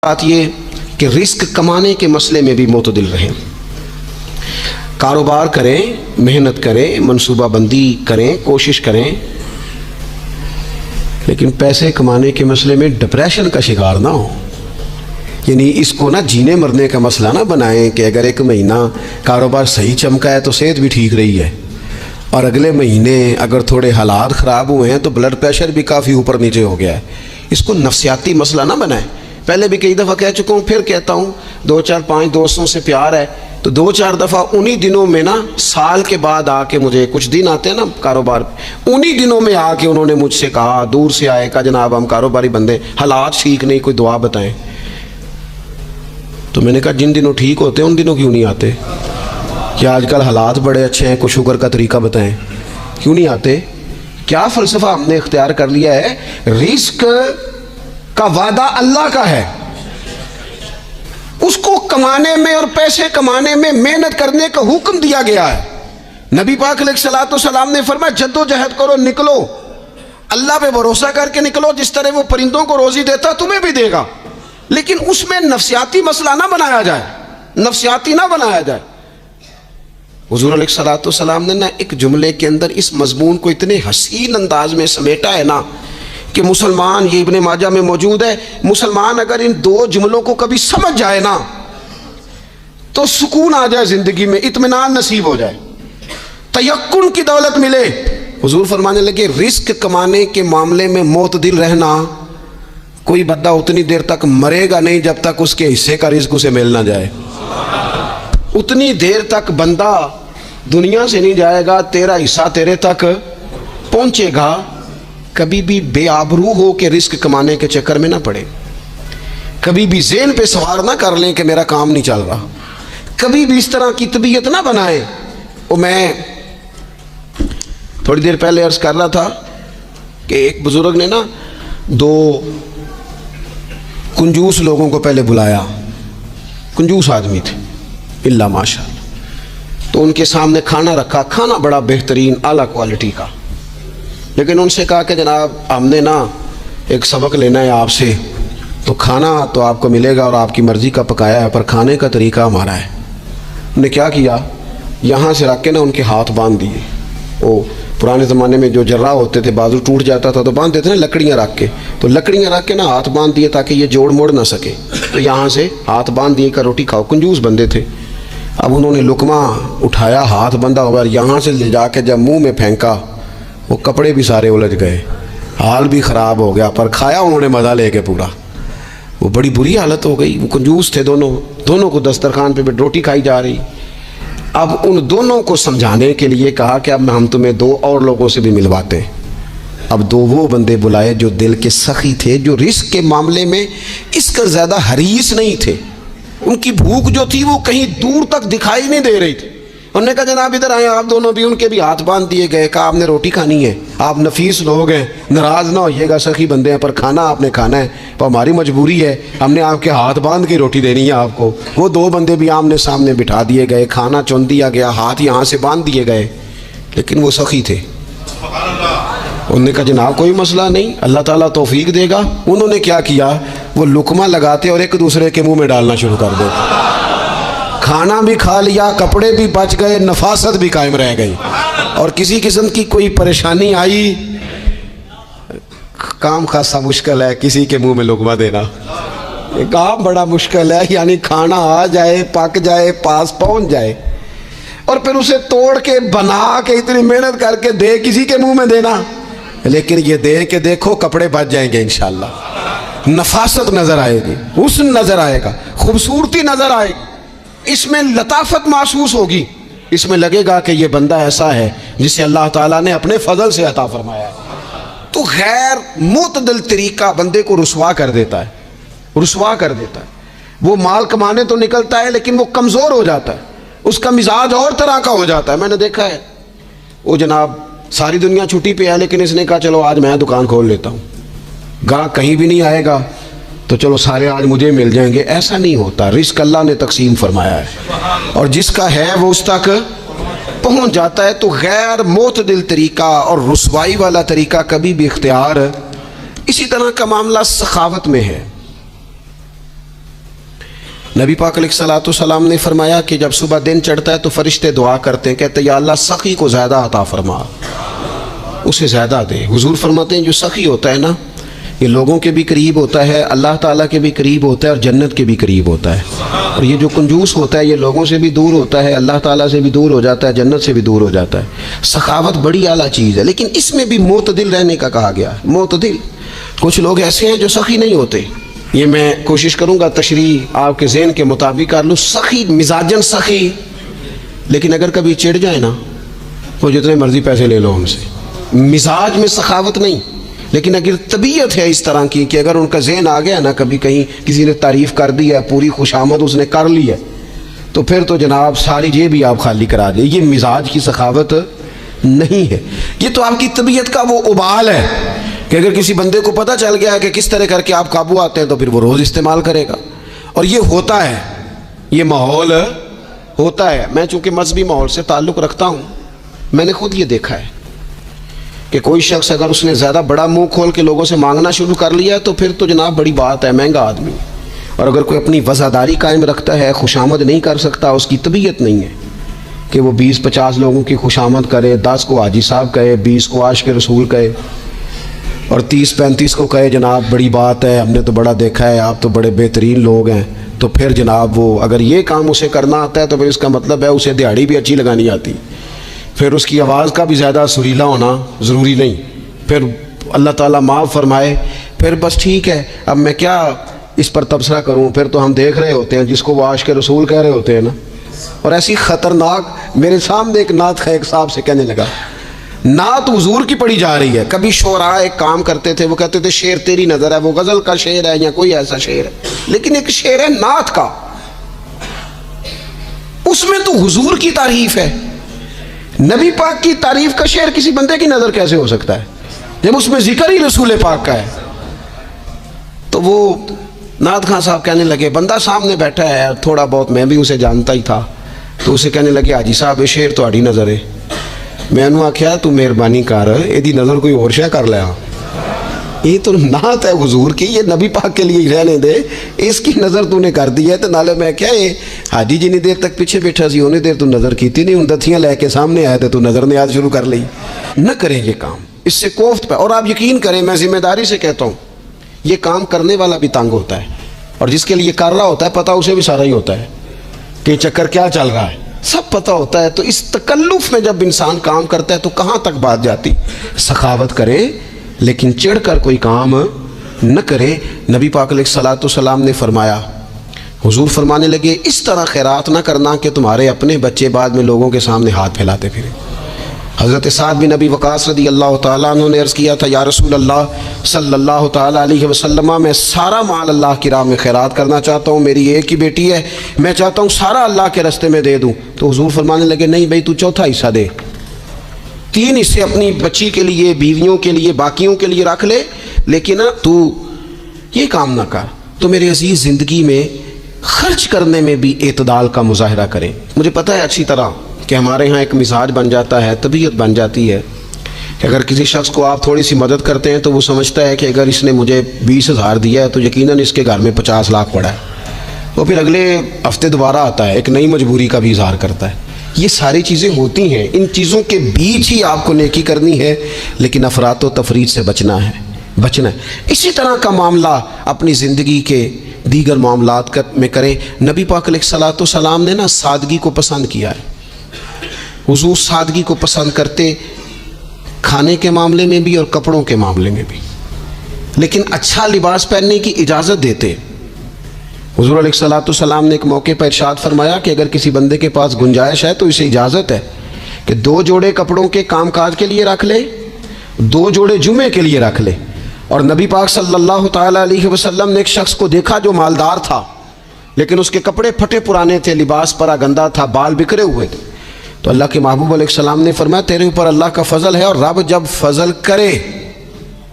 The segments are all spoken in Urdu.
بات یہ کہ رزق کمانے کے مسئلے میں بھی معتدل رہیں، کاروبار کریں، محنت کریں، منصوبہ بندی کریں، کوشش کریں، لیکن پیسے کمانے کے مسئلے میں ڈپریشن کا شکار نہ ہو۔ یعنی اس کو نہ جینے مرنے کا مسئلہ نہ بنائیں کہ اگر ایک مہینہ کاروبار صحیح چمکا ہے تو صحت بھی ٹھیک رہی ہے، اور اگلے مہینے اگر تھوڑے حالات خراب ہوئے ہیں تو بلڈ پریشر بھی کافی اوپر نیچے ہو گیا ہے۔ اس کو نفسیاتی مسئلہ نہ بنائیں۔ پہلے بھی کئی دفعہ کہہ چکا ہوں، پھر کہتا ہوں، 2-4-5 دوستوں سے پیار ہے تو 2-4 دفعہ انہی دنوں میں نا، سال کے بعد آ کے مجھے کچھ دن آتے ہیں نا کاروبار پہ، انہی دنوں میں آ کے انہوں نے مجھ سے کہا، دور سے آئے، کہا جناب ہم کاروباری بندے، حالات ٹھیک نہیں، کوئی دعا بتائیں۔ تو میں نے کہا جن دنوں ٹھیک ہوتے ہیں ان دنوں کیوں نہیں آتے؟ کیا آج کل حالات بڑے اچھے ہیں، کچھ شکر کا طریقہ بتائیں، کیوں نہیں آتے؟ کیا فلسفہ ہم نے اختیار کر لیا ہے؟ رزق کا وعدہ اللہ کا ہے، اس کو کمانے میں اور پیسے کمانے میں محنت کرنے کا حکم دیا گیا ہے۔ نبی پاک علیہ الصلوۃ والسلام نے فرمایا جدوجہد کرو، نکلو، اللہ پہ بھروسہ کر کے نکلو، جس طرح وہ پرندوں کو روزی دیتا تمہیں بھی دے گا، لیکن اس میں نفسیاتی مسئلہ نہ بنایا جائے، نفسیاتی نہ بنایا جائے۔ حضور علیہ الصلوۃ والسلام نے نا ایک جملے کے اندر اس مضمون کو اتنے حسین انداز میں سمیٹا ہے نا کہ مسلمان، یہ ابن ماجہ میں موجود ہے، مسلمان اگر ان 2 جملوں کو کبھی سمجھ جائے نا تو سکون آ جائے زندگی میں، اطمینان نصیب ہو جائے، تیقن کی دولت ملے۔ حضور فرمانے لگے رزق کمانے کے معاملے میں معتدل رہنا، کوئی بندہ اتنی دیر تک مرے گا نہیں جب تک اس کے حصے کا رزق اسے مل نہ جائے۔ اتنی دیر تک بندہ دنیا سے نہیں جائے گا، تیرا حصہ تیرے تک پہنچے گا۔ کبھی بھی بے آبرو ہو کے رزق کمانے کے چکر میں نہ پڑے، کبھی بھی ذہن پہ سوار نہ کر لیں کہ میرا کام نہیں چل رہا، کبھی بھی اس طرح کی طبیعت نہ بنائیں۔ اور میں تھوڑی دیر پہلے عرض کر رہا تھا کہ ایک بزرگ نے نا 2 کنجوس لوگوں کو پہلے بلایا، کنجوس آدمی تھے اللہ ماشاء اللہ، تو ان کے سامنے کھانا رکھا، کھانا بڑا بہترین اعلیٰ کوالٹی کا، لیکن ان سے کہا کہ جناب ہم نے نا ایک سبق لینا ہے آپ سے، تو کھانا تو آپ کو ملے گا اور آپ کی مرضی کا پکایا ہے، پر کھانے کا طریقہ ہمارا ہے۔ انہوں نے کیا کیا، یہاں سے رکھ کے نا ان کے ہاتھ باندھ دیے۔ وہ پرانے زمانے میں جو جراح ہوتے تھے، بازو ٹوٹ جاتا تھا تو باندھ دیتے نا لکڑیاں رکھ کے، تو لکڑیاں رکھ کے نا ہاتھ باندھ دیے تاکہ یہ جوڑ موڑ نہ سکے، تو یہاں سے ہاتھ باندھ دیے کہ روٹی کھاؤ۔ کنجوس بندے تھے۔ اب انہوں نے لقمہ اٹھایا، ہاتھ بندھا ہوا، یہاں سے لے جا کے جب منہ میں پھینکا، وہ کپڑے بھی سارے الجھ گئے، حال بھی خراب ہو گیا، پر کھایا انہوں نے مزہ لے کے پورا۔ وہ بڑی بری حالت ہو گئی، وہ کنجوس تھے دونوں کو دسترخوان پہ روٹی کھائی جا رہی۔ اب ان دونوں کو سمجھانے کے لیے کہا کہ اب ہم تمہیں 2 اور لوگوں سے بھی ملواتے ہیں۔ اب 2 وہ بندے بلائے جو دل کے سخی تھے، جو رزق کے معاملے میں اس کا زیادہ حریص نہیں تھے، ان کی بھوک جو تھی وہ کہیں دور تک دکھائی نہیں دے رہی تھی۔ انہوں نے کہا جناب ادھر آئیں آپ دونوں بھی، ان کے بھی ہاتھ باندھ دیے گئے، کہا آپ نے روٹی کھانی ہے، آپ نفیس لوگ ہیں، ناراض نہ ہوئیے گا، سخی بندے ہیں، پر کھانا آپ نے کھانا ہے، پر ہماری مجبوری ہے، ہم نے آپ کے ہاتھ باندھ کے روٹی دینی ہے آپ کو۔ وہ 2 بندے بھی آمنے سامنے بٹھا دیے گئے، کھانا چن دیا گیا، ہاتھ یہاں سے باندھ دیے گئے، لیکن وہ سخی تھے۔ انہوں نے کہا جناب کوئی مسئلہ نہیں، اللہ تعالیٰ توفیق دے گا۔ انہوں نے کیا کیا، وہ لقمہ لگاتے اور ایک دوسرے کے منہ میں ڈالنا شروع کر دیتے، کھانا بھی کھا لیا، کپڑے بھی بچ گئے، نفاست بھی قائم رہ گئی، اور کسی قسم کی کوئی پریشانی آئی، کام خاصا مشکل ہے کسی کے منہ میں لقمہ دینا، کام بڑا مشکل ہے، یعنی کھانا آ جائے، پک جائے، پاس پہنچ جائے، اور پھر اسے توڑ کے بنا کے اتنی محنت کر کے دے کسی کے منہ میں دینا۔ لیکن یہ دے کے دیکھو کپڑے بچ جائیں گے انشاءاللہ، نفاست نظر آئے گی، حسن نظر آئے گا، خوبصورتی نظر آئے گی، اس میں لطافت محسوس ہوگی، اس میں لگے گا کہ یہ بندہ ایسا ہے جسے اللہ تعالیٰ نے اپنے فضل سے عطا فرمایا ہے۔ تو غیر معتدل طریقہ بندے کو رسوا کر دیتا ہے، رسوا کر دیتا ہے۔ وہ مال کمانے تو نکلتا ہے لیکن وہ کمزور ہو جاتا ہے، اس کا مزاج اور طرح کا ہو جاتا ہے۔ میں نے دیکھا ہے، وہ جناب ساری دنیا چھٹی پہ ہے لیکن اس نے کہا چلو آج میں دکان کھول لیتا ہوں، گاہک کہیں بھی نہیں آئے گا تو چلو سارے آج مجھے مل جائیں گے۔ ایسا نہیں ہوتا، رزق اللہ نے تقسیم فرمایا ہے، اور جس کا ہے وہ اس تک پہنچ جاتا ہے۔ تو غیر معتدل طریقہ اور رسوائی والا طریقہ کبھی بھی اختیار۔ اسی طرح کا معاملہ سخاوت میں ہے۔ نبی پاک علیہ الصلوۃ والسلام نے فرمایا کہ جب صبح دن چڑھتا ہے تو فرشتے دعا کرتے ہیں، کہتے ہیں یا اللہ سخی کو زیادہ عطا فرما، اسے زیادہ دے۔ حضور فرماتے ہیں جو سخی ہوتا ہے نا، یہ لوگوں کے بھی قریب ہوتا ہے، اللہ تعالیٰ کے بھی قریب ہوتا ہے اور جنت کے بھی قریب ہوتا ہے۔ اور یہ جو کنجوس ہوتا ہے یہ لوگوں سے بھی دور ہوتا ہے، اللہ تعالیٰ سے بھی دور ہو جاتا ہے، جنت سے بھی دور ہو جاتا ہے۔ سخاوت بڑی اعلیٰ چیز ہے، لیکن اس میں بھی معتدل رہنے کا کہا گیا ہے۔ معتدل، کچھ لوگ ایسے ہیں جو سخی نہیں ہوتے، یہ میں کوشش کروں گا تشریح آپ کے ذہن کے مطابق کر لوں۔ سخی مزاجن سخی، لیکن اگر کبھی چڑ جائے نا وہ جتنے مرضی پیسے لے لو ان سے، مزاج میں سخاوت نہیں، لیکن اگر طبیعت ہے اس طرح کی کہ اگر ان کا ذہن آ گیا نا، کبھی کہیں کسی نے تعریف کر دی ہے، پوری خوشامد اس نے کر لی ہے، تو پھر تو جناب ساری جیب بھی آپ خالی کرا دیں۔ یہ مزاج کی سخاوت نہیں ہے، یہ تو آپ کی طبیعت کا وہ ابال ہے کہ اگر کسی بندے کو پتہ چل گیا کہ کس طرح کر کے آپ قابو آتے ہیں تو پھر وہ روز استعمال کرے گا، اور یہ ہوتا ہے، یہ ماحول ہوتا ہے۔ میں چونکہ مذہبی ماحول سے تعلق رکھتا ہوں، میں نے خود یہ دیکھا ہے کہ کوئی شخص اگر اس نے زیادہ بڑا منہ کھول کے لوگوں سے مانگنا شروع کر لیا تو پھر تو جناب بڑی بات ہے، مہنگا آدمی۔ اور اگر کوئی اپنی وفاداری قائم رکھتا ہے، خوشامد نہیں کر سکتا، اس کی طبیعت نہیں ہے کہ وہ 20-50 لوگوں کی خوشامد کرے، 10 کو حاجی صاحب کہے، 20 کو عاشق رسول کہے، اور 30-35 کو کہے جناب بڑی بات ہے، ہم نے تو بڑا دیکھا ہے، آپ تو بڑے بہترین لوگ ہیں۔ تو پھر جناب وہ اگر یہ کام اسے کرنا آتا ہے تو پھر اس کا مطلب ہے اسے دہاڑی بھی اچھی لگانی آتی، پھر اس کی آواز کا بھی زیادہ سریلا ہونا ضروری نہیں، پھر اللہ تعالیٰ معاف فرمائے، پھر بس ٹھیک ہے، اب میں کیا اس پر تبصرہ کروں، پھر تو ہم دیکھ رہے ہوتے ہیں جس کو وہ عاشق رسول کہہ رہے ہوتے ہیں نا۔ اور ایسی خطرناک، میرے سامنے ایک نعت خیق صاحب سے کہنے لگا، نعت حضور کی پڑھی جا رہی ہے، کبھی شعراء ایک کام کرتے تھے، وہ کہتے تھے شعر تیری نظر ہے، وہ غزل کا شعر ہے یا کوئی ایسا شعر ہے، لیکن ایک شعر ہے نعت کا، اس میں تو حضور کی تعریف ہے۔ نبی پاک کی تعریف کا شعر کسی بندے کی نظر کیسے ہو سکتا ہے جب اس میں ذکر ہی رسول پاک کا ہے؟ تو وہ نعت خان صاحب کہنے لگے، بندہ سامنے بیٹھا ہے، تھوڑا بہت میں بھی اسے جانتا ہی تھا، تو اسے کہنے لگے حاجی صاحب یہ شعر تہاڈی نظر ہے۔ میں نے آخیا تو مہربانی کر، یہ نظر کوئی اور شے کر لیا، یہ تو نعت ہے حضور کی، یہ نبی پاک کے لیے ہی رہنے دے، اس کی نظر تو نے کر دی ہے۔ تو نالے میں کیا یہ حاجی جنی دیر تک پیچھے بیٹھا سی انہیں دیر تو نظر کیتی نہیں، ان دتھیاں لے کے سامنے آئے تھے تو نظر نے یاد شروع کر لی۔ نہ کریں یہ کام، اس سے کوفت پہ، اور آپ یقین کریں میں ذمہ داری سے کہتا ہوں یہ کام کرنے والا بھی تنگ ہوتا ہے، اور جس کے لیے کر رہا ہوتا ہے پتہ اسے بھی سارا ہی ہوتا ہے کہ یہ چکر کیا چل رہا ہے، سب پتہ ہوتا ہے۔ تو اس تکلف میں جب انسان کام کرتا ہے تو کہاں تک بات جاتی؟ سخاوت کرے لیکن چڑھ کر کوئی کام نہ کرے۔ نبی پاک علیہ الصلوۃ والسلام نے فرمایا، حضور فرمانے لگے اس طرح خیرات نہ کرنا کہ تمہارے اپنے بچے بعد میں لوگوں کے سامنے ہاتھ پھیلاتے پھریں۔ حضرت سعد بن ابی وقاص رضی اللہ تعالیٰ عنہ نے عرض کیا تھا، یا رسول اللہ صلی اللہ تعالیٰ علیہ وسلم، میں سارا مال اللہ کی راہ میں خیرات کرنا چاہتا ہوں، میری ایک ہی بیٹی ہے، میں چاہتا ہوں سارا اللہ کے راستے میں دے دوں۔ تو حضور فرمانے لگے نہیں بھائی، تو چوتھا حصہ دے، 3 حصے اپنی بچی کے لیے، بیویوں کے لیے، باقیوں کے لیے رکھ لے، لیکن تو یہ کام نہ کر۔ تو میرے عزیز زندگی میں خرچ کرنے میں بھی اعتدال کا مظاہرہ کریں۔ مجھے پتہ ہے اچھی طرح کہ ہمارے ہاں ایک مزاج بن جاتا ہے، طبیعت بن جاتی ہے کہ اگر کسی شخص کو آپ تھوڑی سی مدد کرتے ہیں تو وہ سمجھتا ہے کہ اگر اس نے مجھے 20,000 دیا ہے تو یقیناً اس کے گھر میں 50 لاکھ پڑا ہے، وہ پھر اگلے ہفتے دوبارہ آتا ہے، ایک نئی مجبوری کا بھی اظہار کرتا ہے۔ یہ ساری چیزیں ہوتی ہیں، ان چیزوں کے بیچ ہی آپ کو نیکی کرنی ہے، لیکن افراط و تفریط سے بچنا ہے۔ اسی طرح کا معاملہ اپنی زندگی کے دیگر معاملات میں کریں۔ نبی پاک علیہ الصلوۃ والسلام نے نا سادگی کو پسند کیا ہے، حضور سادگی کو پسند کرتے، کھانے کے معاملے میں بھی اور کپڑوں کے معاملے میں بھی، لیکن اچھا لباس پہننے کی اجازت دیتے۔ حضور علیہ الصلوۃ والسلام نے ایک موقع پر ارشاد فرمایا کہ اگر کسی بندے کے پاس گنجائش ہے تو اسے اجازت ہے کہ 2 جوڑے کپڑوں کے کام کاج کے لیے رکھ لے، 2 جوڑے جمعے کے لیے رکھ لے۔ اور نبی پاک صلی اللہ تعالیٰ علیہ وسلم نے ایک شخص کو دیکھا جو مالدار تھا، لیکن اس کے کپڑے پھٹے پرانے تھے، لباس پرا گندا تھا، بال بکھرے ہوئے تھے۔ تو اللہ کے محبوب علیہ السلام نے فرمایا تیرے اوپر اللہ کا فضل ہے، اور رب جب فضل کرے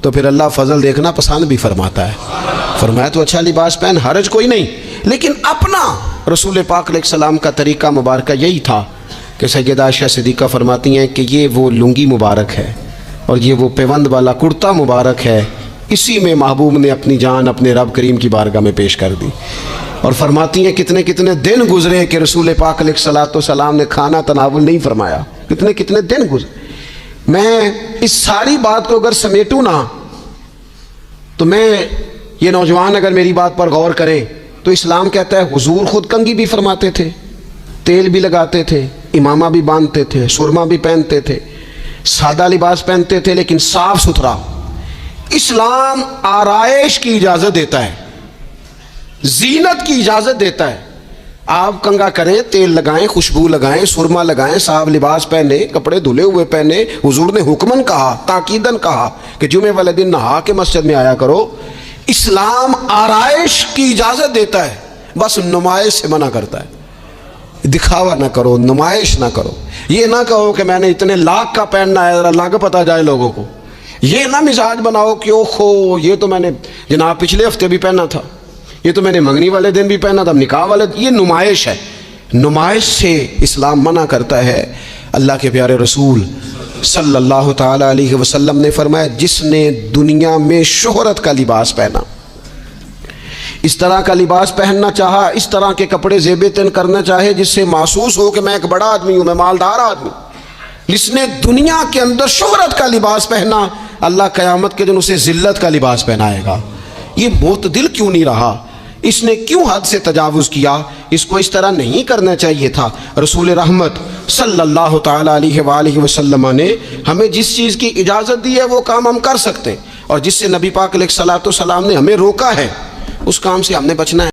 تو پھر اللہ فضل دیکھنا پسند بھی فرماتا ہے۔ فرمایا تو اچھا لباس پہن، حرج کوئی نہیں، لیکن اپنا رسول پاک علیہ السلام کا طریقہ مبارکہ یہی تھا کہ سیدہ عائشہ صدیقہ فرماتی ہیں کہ یہ وہ لنگی مبارک ہے اور یہ وہ پیوند والا کرتا مبارک ہے اسی میں محبوب نے اپنی جان اپنے رب کریم کی بارگاہ میں پیش کر دی، اور فرماتی ہیں کتنے کتنے دن گزرے کہ رسول پاک علیہ الصلوۃ والسلام نے کھانا تناول نہیں فرمایا، کتنے کتنے دن گزرے۔ میں اس ساری بات کو اگر سمیٹوں نا تو میں یہ نوجوان اگر میری بات پر غور کریں تو اسلام کہتا ہے حضور خود کنگھی بھی فرماتے تھے، تیل بھی لگاتے تھے، امامہ بھی باندھتے تھے، سرما بھی پہنتے تھے، سادہ لباس پہنتے تھے لیکن صاف ستھرا۔ اسلام آرائش کی اجازت دیتا ہے، زینت کی اجازت دیتا ہے۔ آپ کنگھا کریں، تیل لگائیں، خوشبو لگائیں، سرما لگائیں، صاف لباس پہنے، کپڑے دھلے ہوئے پہنے۔ حضور نے حکمن کہا، تاکیدن کہا کہ جمعے والے دن نہا کے مسجد میں آیا کرو۔ اسلام آرائش کی اجازت دیتا ہے، بس نمائش سے منع کرتا ہے۔ دکھاوا نہ کرو، نمائش نہ کرو۔ یہ نہ کہو کہ میں نے اتنے لاکھ کا پہننا ہے، ذرا لاکھ پتہ جائے لوگوں کو۔ یہ نہ مزاج بناؤ کہ او خو یہ تو میں نے جناب پچھلے ہفتے بھی پہنا تھا، یہ تو میں نے منگنی والے دن بھی پہنا تھا، نکاح والے، یہ نمائش ہے۔ نمائش سے اسلام منع کرتا ہے۔ اللہ کے پیارے رسول صلی اللہ تعالی علیہ وسلم نے فرمایا جس نے دنیا میں شہرت کا لباس پہنا، اس طرح کا لباس پہننا چاہا، اس طرح کے کپڑے زیب تن کرنا چاہے جس سے محسوس ہو کہ میں ایک بڑا آدمی ہوں، میں مالدار آدمی، جس نے دنیا کے اندر شہرت کا لباس پہنا، اللہ قیامت کے دن اسے ذلت کا لباس پہنائے گا۔ یہ معتدل کیوں نہیں رہا؟ اس نے کیوں حد سے تجاوز کیا؟ اس کو اس طرح نہیں کرنا چاہیے تھا۔ رسول رحمت صلی اللہ تعالی علیہ وآلہ وسلم نے ہمیں جس چیز کی اجازت دی ہے وہ کام ہم کر سکتے ہیں، اور جس سے نبی پاک علیہ الصلوۃ والسلام نے ہمیں روکا ہے اس کام سے ہم نے بچنا ہے۔